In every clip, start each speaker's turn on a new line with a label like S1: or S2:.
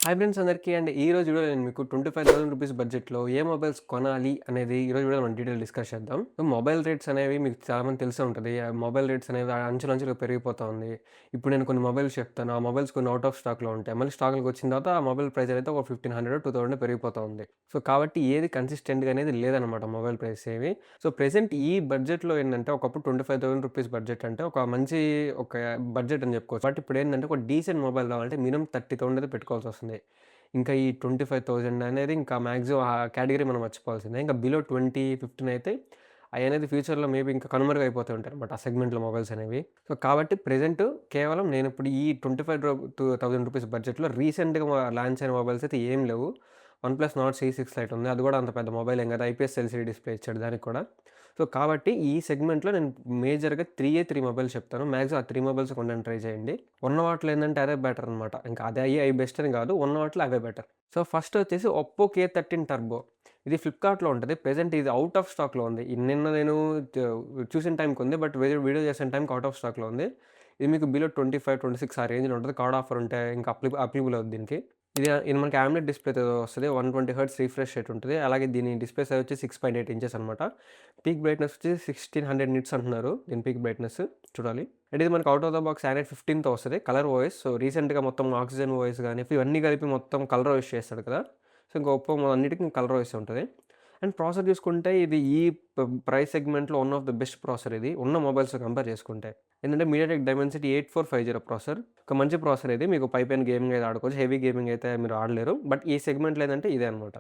S1: Hi friends అందరికీ and ఈ రోజు వీడియోలో నేను మీకు 25,000 రూపీస్ బడ్జెట్‌లో ఏ మొబైల్స్ కొనాలి అనేది ఈ రోజు వీడియోలో మనం డీటెయిల్ డిస్కస్ చేద్దాం. మొబైల్ రేట్స్ అనేవి మీకు చాలా మందికి తెలిసే ఉంటది. ఆ మొబైల్ రేట్స్ అనేవి అంచెలంచెలుగా పెరిగిపోతా ఉంది. ఇప్పుడు నేను కొన్ని మొబైల్స్ చెప్తాను. ఆ మొబైల్స్ కొన్ని ఔట్ ఆఫ్ స్టాక్‌లో ఉంటాయి. మళ్ళీ స్టాక్‌లోకి వచ్చిన తర్వాత ఆ మొబైల్ ప్రైస్ అయితే ఒక 1500, 2000 పెరిగిపోతా ఉంది. సో, కాబట్టి ఏది కన్సిస్టెంట్‌గా అనేది లేదనమాట మొబైల్ ప్రైస్ ఏవి. సో, ప్రెజెంట్ ఈ బడ్జెట్‌లో ఏంటంటే ఒకప్పుడు 25,000 రూపీస్ బడ్జెట్ అంటే ఒక మంచి ఒక బడ్జెట్ అని చెప్పుకోవచ్చు. బట్ ఇప్పుడేంటంటే ఒక డీసెంట్ మొబైల్ కావాలంటే మినిమమ్ 30,000 అయితే పెట్టుకోవాల్సొస్తుంది. ఇంకా ఈ 25,000 అనేది ఇంకా మాక్సిమం ఆ కేటగరీ మనం మర్చిపోవాల్సిందే. ఇంకా బిలో 20, 15 అయితే అయనేది ఫ్యూచర్‌లో మేబీ ఇంకా కనుమరుగైపోతూ ఉంటాయన్నమాట. ఆ సెగ్మెంట్‌లో మొబైల్స్ అనేవి. సో, కాబట్టి ప్రెజెంట్ కేవలం నేనిప్పుడు ఈ 25,000 రూపీస్ బడ్జెట్‌లో రీసెంట్‌గా లాంచ్ అయిన మొబైల్స్ అయితే ఏం లేవు. వన్‌ప్లస్ నార్డ్ సి6 లైట్ ఉంది. అది కూడా అంత పెద్ద మొబైల్ ఏం కాదు. ఐపీఎస్ ఎల్‌సీడీ డిస్‌ప్లే ఇచ్చాడు దానికి కూడా. సో, కాబట్టి ఈ సెగ్మెంట్‌లో నేను మేజర్‌గా 3 మొబైల్స్ చెప్తాను. మాక్సిమం ఆ 3 మొబైల్స్ కొనడానికి ట్రై చేయండి. ఉన్న వాటిలో ఏందంటే అదే బెటర్ అనమాట. ఇంకా అదే అయి బెస్ట్ అని కాదు. ఉన్న వాటిలో అవే బెటర్. సో, ఫస్ట్ వచ్చేసి ఒప్పో కే13 టర్బో. ఇది ఫ్లిప్‌కార్ట్‌లో ఉంటది. ప్రెజెంట్ ఇది ఔట్ ఆఫ్ స్టాక్‌లో ఉంది. నిన్న నేను చ చూసిన టైంకి ఉంది. బట్ వీడియో చేసిన టైంకి ఔట్ ఆఫ్ స్టాక్‌లో ఉంది. ఇది మీకు బిలో 25, 26 ఆ రేంజ్‌లో ఉంటది. కార్డ్ ఆఫర్ ఉంటే ఇంకా అప్లికబుల్ అవుద్ది దీనికి. ఇది మనకి ఆమ్లెట్ డిస్‌ప్లేతో వస్తది. 120 హెర్ట్జ్ రిఫ్రెష్ రేట్ ఉంటది. అలాగే దీని డిస్‌ప్లే సైజ్ వచ్చి 6.8 ఇంచెస్ అనమాట. పీక్ బ్రైట్‌నెస్ వచ్చి 1600 నిట్స్ అంటున్నారు. దీని పీక్ బ్రైట్‌నెస్ చూడాలి. అండ్ ఇది మనకి out of the box Android 15తో వస్తది. Colour OS. సో, రీసెంట్‌గా మొత్తం ఆక్సిజన్ ఓఎస్ గాని ఇవన్నీ కలిపి మొత్తం కలర్ ఓఎస్ చేస్తాడు కదా! సో, ఇంకా ఒప్పో అన్నిటికి కలర్ ఓఎసే ఉంటది. అండ్ ప్రాసెసర్ చూసుకుంటే ఇది ఈ ప్రైస్ సెగ్మెంట్‌లో one of the best processor ఇది. ఉన్న మొబైల్స్‌తో కంపేర్ చేసుకుంటే. ఏంటంటే మీడియాటెక్ డైమెన్సిటీ 8450 ప్రాసెసర్. ఒక మంచి ప్రాసెసర్ ఇది. మీకు పైపైన గేమింగ్ అయితే ఆడుకోవచ్చు. హెవీ గేమింగ్ అయితే మీరు ఆడలేరు. బట్ ఈ సెగ్మెంట్‌లో ఏందంటే ఇదే అనమాట.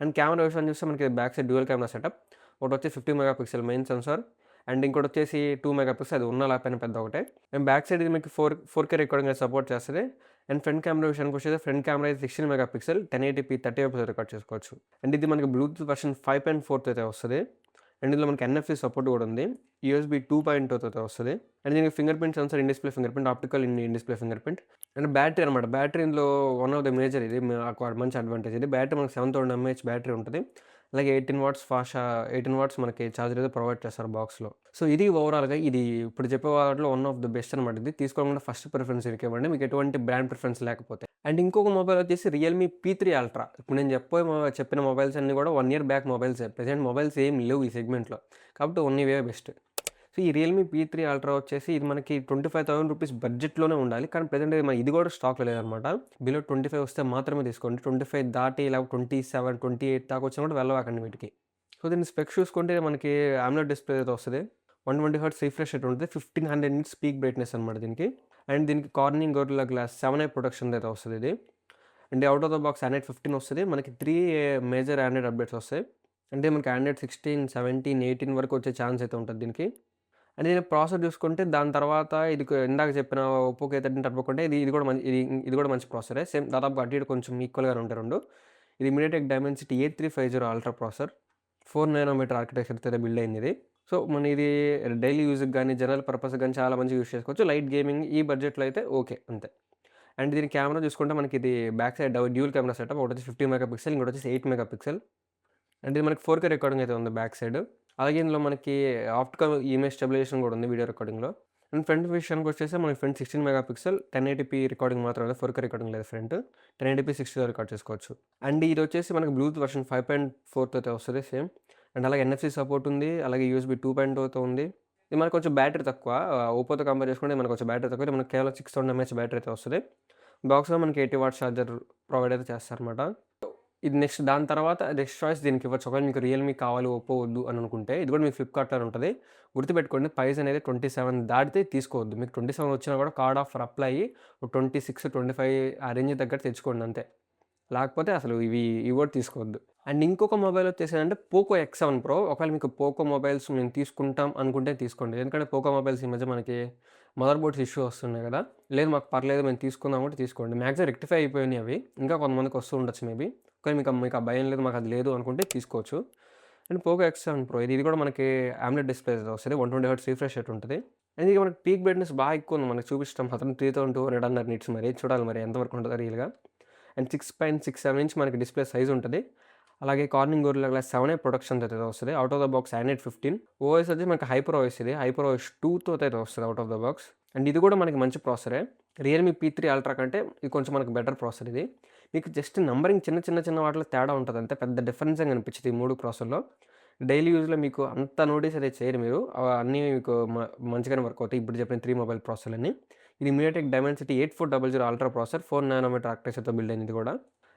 S1: అండ్ కెమెరా విషయాన్ని చూస్తే మనకి back side dual camera setup. ఒకటొచ్చి 50 mega pixel main sensor. And ఇంకోటొచ్చేసి 2 మెగా పిక్సెల్ అది ఉన్న లేకపోయినా పెద్ద ఒకటే. అండ్ బ్యాక్ సైడ్ ఇది మీకు 4K రికార్డింగ్ అయితే సపోర్ట్ చేస్తది. అండ్ ఫ్రంట్ కెమెరా విషయానికొస్తే ఫ్రంట్ కెమెరా అయితే 16 mega pixel 1080p 30 FS record చేసుకోవచ్చు. అండ్ ఇది మనకి బ్లూటూత్ వెర్షన్ 5.4తో అయితే వస్తది. అండ్ ఇందులో మనకి ఎన్ఎఫ్‌సి సపోర్ట్ కూడా ఉంది. యూఎస్‌బీ 2.0 తోతే వస్తది. అండ్ దీనికి finger print censor, in display finger print, optical in display finger print. And battery అనమాట. బ్యాటరీ ఇందులో వన్ ఆఫ్ ద మేజర్ ఇది. మాకు మంచి అడ్వాంటేజ్ ఇది. బ్యాటరీ మనకి 7000 ఎంఏహెచ్ బ్యాటరీ ఉంటది. అలాగే 18 వాట్స్ 18 వాట్స్ మనకి చార్జర్ అయితే ప్రొవైడ్ చేస్తారు బాక్స్‌లో. సో, ఇది ఓవరాల్‌గా ఇది ఇప్పుడు చెప్పే వాటిలో వన్ ఆఫ్ ద బెస్ట్ అనమాట ఇది. తీసుకోవాలనుకుంటే ఫస్ట్ ప్రిఫరెన్స్ దీనికే ఇవ్వండి. మీకు ఎటువంటి బ్రాండ్ ప్రిఫరెన్స్ లేకపోతే. అండ్ ఇంకొక మొబైల్ వచ్చేసి రియల్‌మీ పీ3 అల్ట్రా. ఇప్పుడు నేను చెప్పిన మొబైల్స్ అన్నీ కూడా 1 ఇయర్ బ్యాక్ మొబైల్సే. ప్రెజెంట్ మొబైల్స్ ఏమి లేవు ఈ సెగ్మెంట్‌లో. కాబట్టి ఉన్నవే బెస్ట్. సో, ఈ రియల్‌మీ పీ3 అల్ట్రా వచ్చేసి ఇది మనకి 25,000 రూపీస్ బడ్జెట్‌లోనే ఉండాలి. కానీ ప్రెజెంట్ ఇది కూడా స్టాక్‌లో లేదనమాట. బిలో 25 వస్తే మాత్రమే తీసుకోండి. 25 దాటి ఇలా 27, 28 దాకా వచ్చినా కూడా వెళ్ళమాకండి వీటికి. సో, దీని స్పెక్స్ చూసుకుంటే మనకి ఆమ్లెడ్ డిస్‌ప్లే అయితే వస్తది. 120 హెర్ట్జ్ రిఫ్రెష్ రేట్ ఉంటది. 1500 నిట్స్ పీక్ బ్రైట్‌నెస్ అనమాట దీనికి. అండ్ దీనికి కార్నింగ్ గొరిల్లా గ్లాస్ 7i ప్రొటెక్షన్‌ది అయితే వస్తది ఇది. And out of the box Android 15 వస్తది. మనకి 3 మేజర్ ఆండ్రాయిడ్ అప్డేట్స్ వస్తాయి. అంటే మనకి ఆండ్రాయిడ్ 16, 17, 18 వరకు వచ్చే ఛాన్స్ అయితే ఉంటది దీనికి. అండ్ దీని ప్రాసెసర్ చూసుకుంటే దాని తర్వాత ఇందాక చెప్పిన ఒప్పో కే13 టర్బో కంటే ఇది కూడా ఇది కూడా మంచి ప్రాసెసరే. సేమ్ దాదాపుగా అటు ఇటు కొంచెం ఈక్వల్‌గానే ఉంటాయి 2. ఇది MediaTek Dimensity 8350 ultra processor. 4 nanometer ఆర్కిటెక్చర్‌తో బిల్డ్ అయింది ఇది. సో, మన ఇది డైలీ యూజ్‌కి గాని, జనరల్ పర్పస్‌కి గాని చాలా మంచిగా యూజ్ చేసుకోవచ్చు. లైట్ గేమింగ్ ఈ బడ్జెట్‌లో అయితే ఓకే అంతే. అండ్ దీని కెమెరా చూసుకుంటే మనకి ఇది back side dual camera setup. ఒకటొచ్చి 50 మెగా పిక్సెల్, ఇంకోటొచ్చేసి 8 మెగా పిక్సెల్. అంటే ఇది మనకి 4K రికార్డింగ్ అయితే ఉంది బ్యాక్ సైడ్. అలాగే ఇందులో మనకి ఆప్టికల్ ఇమేజ్ స్టెబిలైజేషన్ కూడా ఉంది వీడియో రికార్డింగ్‌లో. అండ్ ఫ్రంట్ విషయానికొచ్చేసి మనకి front 16 mega pixel 1080p recording మాత్రమే 4K రికార్డింగ్ లేదు ఫ్రంట్. 1080p 60లో రికార్డ్ చేసుకోవచ్చు. అండ్ ఇదొచ్చేసి మనకి బ్లూటూత్ వెర్షన్ 5.4తో అయితే వస్తది సేమ్. అండ్ అలాగే ఎన్ఎఫ్‌సి సపోర్ట్ ఉంది. అలాగే యూఎస్‌బీ 2.0తో ఉంది. ఇది మనకు కొంచెం బ్యాటరీ తక్కువ. ఒప్పోతో కంపేర్ చేసుకుంటే మనకు కొంచెం బ్యాటరీ తక్కువ. ఇది మనకి కేవలం 6000 ఎంఏహెచ్ బ్యాటరీ అయితే వస్తది. బాక్స్‌లో మనకి 80 వాట్స్ చార్జర్ ప్రొవైడ్ అయితే చేస్తారనమాట. ఇది దాని తర్వాత నెక్స్ట్ చాయిస్ దీనికివ్వచ్చు. ఒకవేళ మీకు రియల్‌మీ కావాలి, ఒప్పో వద్దు అని అనుకుంటే ఇది కూడా మీకు ఫ్లిప్‌కార్ట్‌లోనే ఉంటది. గుర్తుపెట్టుకోండి ప్రైస్ అనేది 27 దాటితే తీసుకోవద్దు. మీకు 27 వచ్చినా కూడా కార్డ్ ఆఫర్ అప్లై అయ్యి 26, 25 ఆ రేంజ్ దగ్గర తెచ్చుకోండి అంతే. లేకపోతే అసలు ఇవి కూడా తీసుకోవద్దు. అండ్ ఇంకొక మొబైల్ వచ్చేసేదంటే పోకో ఎక్స్7 ప్రో. ఒకవేళ మీకు పోకో మొబైల్స్ మేము తీసుకుంటాం అనుకుంటే తీసుకోండి. ఎందుకంటే పోకో మొబైల్స్ ఈ మధ్య మనకి మదర్ బోర్డ్స్ ఇష్యూ వస్తున్నాయి కదా! లేదు మాకు పర్లేదు మేము తీసుకుందాం అంటే తీసుకోండి. మాక్సిమం రెక్టిఫై అయిపోయినాయి అవి. ఇంకా కొంతమందికి వస్తూ ఉండొచ్చు మేబీ. కానీ మీకు ఆ భయం లేదు, మాకు అది లేదు అనుకుంటే తీసుకోవచ్చు. అండ్ పోకో ఎక్స్7 ప్రో ఇది కూడా మనకి ఆమ్లెడ్ డిస్‌ప్లే వస్తది. 120 హెర్ట్జ్ రిఫ్రెష్ రేట్ ఉంటది. అండ్ ఇది మనకి పీక్ బ్రైట్‌నెస్ బాగా ఎక్కువ ఉంది. మనకి చూపించడం మాత్రం 3200 అన్నారు నిట్స్ మరి. చూడాలి మరి ఎంతవరకు ఉంటదో రియల్‌గా. అండ్ 6.67 ఇంచ్ మనకి డిస్‌ప్లే సైజ్ ఉంటది. అలాగే కార్నింగ్ గొరిల్లా గ్లాస్ 7i ప్రొటెక్షన్‌తో అయితే వస్తది. Out of the box Android 15. OS వచ్చి మనకి హైపర్ ఓఎస్ ఇది. హైపర్ ఓఎస్ 2తో అయితే వస్తది out of the box. And ఇది కూడా మనకి మంచి ప్రాసెసరే. రియల్‌మీ పీ3 అల్ట్రా కంటే ఇది కొంచెం మనకి బెటర్ ప్రాసెసర్ ఇది. మీకు జస్ట్ నంబరింగ్ చిన్న వాటిలో తేడా ఉంటది అంతే. పెద్ద డిఫరెన్స్ ఏం కనిపించదు ఈ 3 ప్రాసెసర్‌లో. డైలీ యూజ్‌లో మీకు అంత నోటీస్ అయితే చేయరు మీరు. అన్నీ మీకు మంచిగానే వర్క్ అవుతాయి. ఇప్పుడు చెప్పిన 3 మొబైల్ ప్రాసెసర్‌లన్నీ. ఇది MediaTek Dimensity 8400 ultra processor 4 nanometer ఆర్కిటెక్చర్‌తో బిల్డ్ అయింది ఇది కూడా.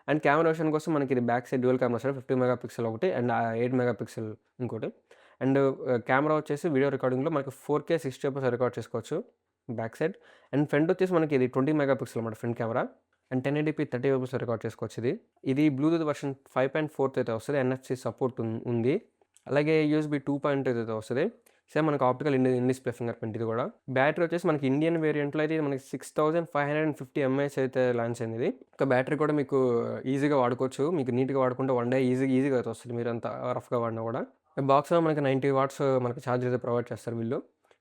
S1: అండ్ కెమెరా విషయానికి వస్తే మనకి ఇది బ్యాక్ సైడ్ డ్యూయల్ కెమెరా వస్తది. 50 మెగా పిక్సెల్ ఒకటి అండ్ 8 మెగా పిక్సెల్ ఇంకోటి. అండ్ కెమెరా వచ్చేసి వీడియో రికార్డింగ్‌లో మనకి 4K 60 ఎఫ్‌ఎస్ రికార్డ్ చేసుకోవచ్చు బ్యాక్ సైడ్. అండ్ ఫ్రంట్ వచ్చేసి మనకి ఇది 20 మెగా పిక్సెల్ అన్నమాట front camera. And 1080p 30 FS record చేసుకోవచ్చు ఇది. ఇది బ్లూటూత్ వెర్షన్ 5.4 అయితే వస్తది. ఎన్ఎఫ్‌సి సపోర్ట్ ఉంది. అలాగే యూఎస్‌బి 2.0 అయితే వస్తది. సేమ్ మనకి optical in display finger print ఇది కూడా. బ్యాటరీ వచ్చేసి మనకి ఇండియన్ వేరియంట్‌లో అయితే ఇది మనకి 6550 ఎంఏహెచ్ అయితే లాంచ్ అయింది ఇది. ఇంకా బ్యాటరీ కూడా మీకు ఈజీగా వాడుకోవచ్చు. మీకు నీట్‌గా వాడుకుంటే వన్ డే ఈజీగా అయితే వస్తది మీరంతా రఫ్‌గా వాడినా కూడా. బాక్స్‌లో మనకి 90 వాట్స్ మనకి ఛార్జర్ అయితే ప్రొవైడ్ చేస్తారు వీళ్ళు.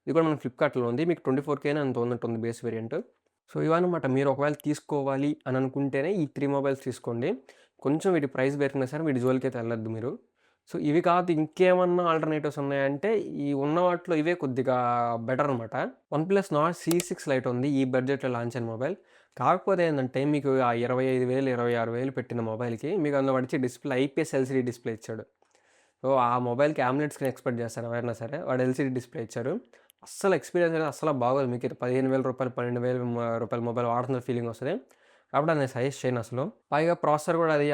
S1: ఇది కూడా మనకి ఫ్లిప్‌కార్ట్‌లో ఉంది. మీకు 24Kనే అంత ఉన్నట్టుంది బేస్ వేరియంట్. సో ఇవన్నమాట. మీరు ఒకవేళ తీసుకోవాలి అని అనుకుంటేనే ఈ 3 మొబైల్స్ తీసుకోండి. కొంచెం వీటి ప్రైస్ పెరిగినా సరే వీటి జోలికైతే వెళ్ళొద్దు మీరు. సో ఇవి కాదు ఇంకేమన్నా ఆల్టర్‌నేటివ్స్ ఉన్నాయంటే ఈ ఉన్న వాటిలో ఇవే కొద్దిగా బెటర్ అనమాట. వన్‌ప్లస్ నార్డ్ C6 లైట్ ఉంది. ఈ బడ్జెట్‌లో లాంచ్ అయిన మొబైల్. కాకపోతే ఏందంటే మీకు ఆ 25,000, 26,000 పెట్టిన మొబైల్‌కి మీకు అందులో వచ్చే డిస్‌ప్లే ఐపీఎస్ ఎల్‌సీడీ డిస్‌ప్లే ఇచ్చాడు. సో ఆ మొబైల్‌కి AMOLED స్క్రీన్ ఎక్స్‌పెక్ట్ చేస్తారు ఎవరైనా సరే. వాడు ఎల్‌సీడీ డిస్‌ప్లే ఇచ్చారు. అస్సలు ఎక్స్‌పీరియన్స్ అనేది అస్సల బాగోదు. మీకు రూ. 15,000, రూ. 12,000 రూపాయల మొబైల్ వాడుతున్న ఫీలింగ్ వస్తది. కాబట్టి అది నేను సజెస్ట్ చేయనసలు. పైగా ప్రాసెసర్ కూడా అది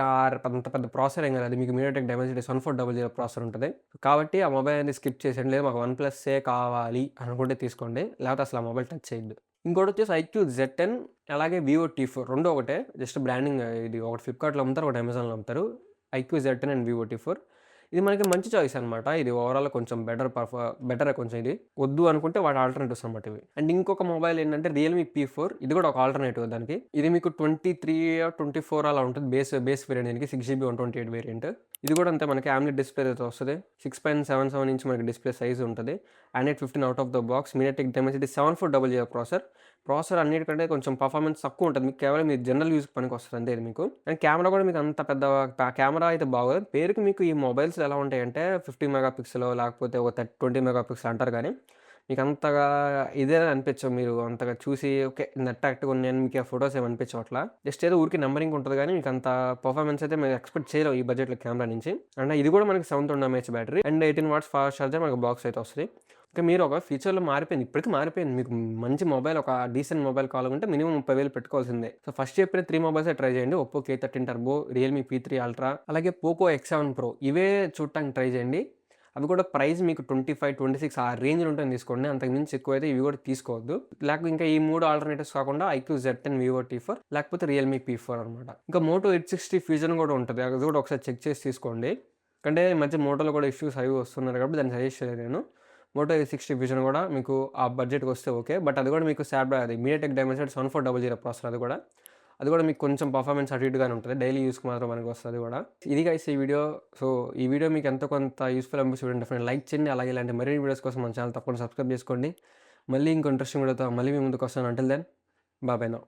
S1: అంత పెద్ద ప్రాసెసర్ ఏం కాదు. అది మీకు మీడియాటెక్ డైమెన్సిటీ 1400 ప్రాసెసర్ ఉంటది. కాబట్టి ఆ మొబైల్ అనేది స్కిప్ చేసేయండి. లేదు మాకు వన్‌ప్లస్సే కావాలి అనుకుంటే తీసుకోండి. లేకపోతే అసలు ఆ మొబైల్ టచ్ చేయొద్దు. ఇంకోటొచ్చేసి ఐక్యూ Z10 అలాగే వివో T4 రెండూ ఒకటే. జస్ట్ బ్రాండింగ్ ఇది ఒకటి ఫ్లిప్‌కార్ట్‌లో అమ్ముతారు. ఒకటి అమెజాన్‌లో అమ్ముతారు. IQOO Z10 and Vivo T4. ఇది మనకి మంచి చాయిస్ అనమాట. ఇది ఓవరాల్‌గా కొంచెం బెటరే కొంచెం ఇది. వద్దు అనుకుంటే వాటి ఆల్టర్‌నేటివ్స్ అనమాట ఇవి. అండ్ ఇంకొక మొబైల్ ఏంటంటే రియల్‌మీ P4 ఇది కూడా ఒక ఆల్టర్‌నేటివ్ దానికి. ఇది మీకు 23, 24 అలా ఉంటది. బేస్ వేరియంట్ దీనికి 6GB 128 వేరియంట్. ఇది కూడా అంతే మనకి AMOLED డిస్‌ప్లే అయితే వస్తది. 6.77 ఇంచ్ మనకి డిస్‌ప్లే సైజ్ ఉంటది. Android 15 out of the box MediaTek Dimensity 7400 processor అన్నిటికంటే కొంచెం పర్ఫార్మెన్స్ తక్కువ ఉంటది. మీకు కేవలం మీరు జనరల్ యూజ్‌కి పనికొస్తది అంతే ఇది మీకు. అండ్ కెమెరా కూడా మీకు అంత పెద్ద కెమెరా అయితే బాగోదు. పేరుకి మీకు ఈ మొబైల్స్ ఎలా ఉంటాయంటే 50 మెగా పిక్సెలో లేకపోతే ఒక 20 మెగా పిక్సెల్ అంటారు గానీ, మీకు అంతగా ఇదే అనిపించవు. మీరు అంతగా చూసి ఓకే. అట్రాక్టివ్‌గా ఉన్నాయని మీకు ఆ ఫోటోస్ ఏమి అనిపించవు అట్లా. జస్ట్ ఏదో ఊరికే నంబరింగ్ ఉంటది గానీ, మీకు అంత పర్ఫార్మెన్స్ అయితే మీరు ఎక్స్‌పెక్ట్ చేయలేవు ఈ బడ్జెట్‌లో కెమెరా నుంచి. అండ్ ఇది కూడా మనకి 720 mAh battery and 18 watts fast charger మనకు బాక్స్ అయితే వస్తది. ఇంకా మీరు ఒక ఫ్యూచర్‌లో మారిపోయింది. ఇప్పటికి మారిపోయింది. మీకు మంచి మొబైల్ ఒక డీసెంట్ మొబైల్ కావాలనుకుంటే మినిమమ్ 30,000 పెట్టుకోవాల్సిందే. సో ఫస్ట్ చెప్పిన 3 మొబైల్సే ట్రై చేయండి. Oppo K13 turbo, Realme P3 ultra, అలాగే పోకో X7 ప్రో ఇవే చూడటానికి ట్రై చేయండి. అవి కూడా ప్రైస్ మీకు 25, 26 ఆ రేంజ్‌లో ఉంటేనే తీసుకోండి. అంతకు మించి ఎక్కువైతే ఇవి కూడా తీసుకోవద్దు. లేకపోతే ఇంకా ఈ 3 ఆల్టర్‌నేటివ్స్ కాకుండా ఐక్యూ Z10, వివో T4 లేకపోతే రియల్‌మీ P4 అనమాట. ఇంకా మోటో H60 ఫ్యూజన్ కూడా ఉంటది. అది కూడా ఒకసారి చెక్ చేసి తీసుకోండి. అంటే ఈ మధ్య మోటోలో కూడా ఇష్యూస్ అవి వస్తున్నారు కాబట్టి దాన్ని సజెస్ట్ చేయలేదు నేను. మోటో E60 విజన్ కూడా మీకు ఆ బడ్జెట్‌కి వస్తే ఓకే. బట్ అది కూడా మీకు అది మీడియాటెక్ డైమెన్సిటీ 7400 ప్రాసెసర్ అది కూడా. అది కూడా మీకు కొంచెం పర్ఫార్మెన్స్ అటు ఇటుగానే ఉంటది. డైలీ యూజ్‌కి మాత్రం పనికొస్తది కూడా. ఇది గైస్ ఈ వీడియో. సో ఈ వీడియో మీకు ఎంతో కొంత యూజ్‌ఫుల్ అనిపిస్తే డెఫినెట్‌గా లైక్ చేయండి. అలాగే ఇలాంటి మరిన్ని వీడియోస్ కోసం మన ఛానల్ తప్పకుండా సబ్స్క్రైబ్ చేసుకోండి. మళ్ళీ ఇంకో ఇంట్రెస్టింగ్ వీడియోతో మళ్ళీ మీ ముందుకు వస్తాను. Until then bye bye now.